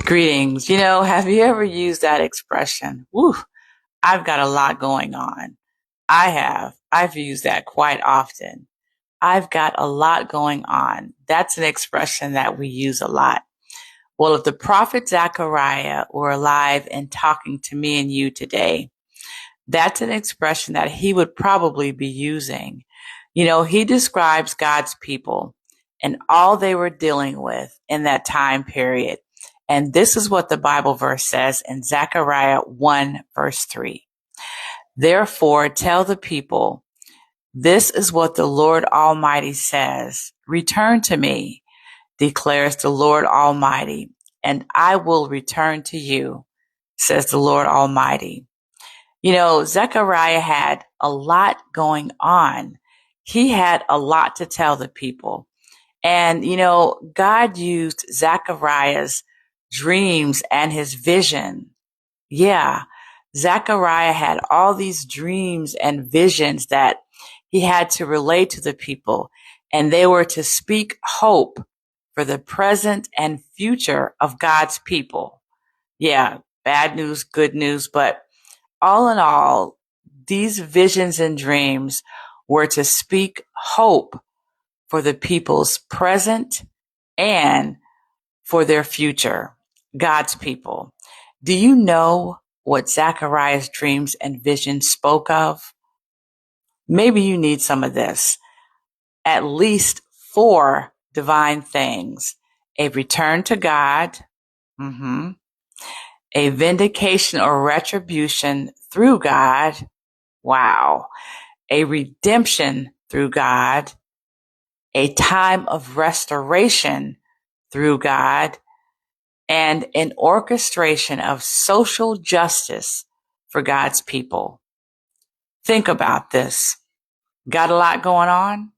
Greetings. Have you ever used that expression? Woo, I've got a lot going on. I have. I've used that quite often. I've got a lot going on. That's an expression that we use a lot. Well, if the prophet Zechariah were alive and talking to me and you today, that's an expression that he would probably be using. He describes God's people and all they were dealing with in that time period. And this is what the Bible verse says in Zechariah 1 verse 3. Therefore, tell the people, this is what the Lord Almighty says. Return to me, declares the Lord Almighty, and I will return to you, says the Lord Almighty. Zechariah had a lot going on. He had a lot to tell the people. And, God used Zechariah's dreams and his vision. Yeah, Zechariah had all these dreams and visions that he had to relate to the people, and they were to speak hope for the present and future of God's people. Yeah, bad news, good news, but all in all, these visions and dreams were to speak hope for the people's present and for their future, God's people. Do you know what Zechariah's dreams and visions spoke of? Maybe you need some of this. At least 4 divine things: a return to God, a vindication or retribution through God, wow, a redemption through God, a time of restoration through God, and an orchestration of social justice for God's people. Think about this. Got a lot going on?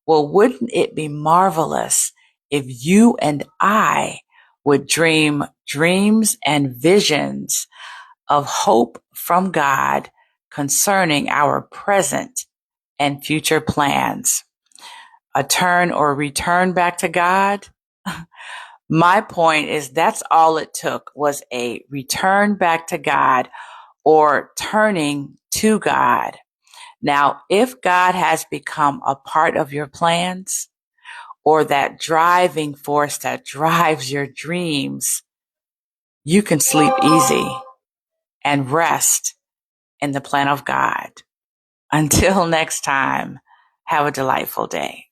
Well, wouldn't it be marvelous if you and I would dream dreams and visions of hope from God concerning our present and future plans? A turn or return back to God? My point is that's all it took was a return back to God or turning to God. Now, if God has become a part of your plans or that driving force that drives your dreams, you can sleep easy and rest in the plan of God. Until next time, have a delightful day.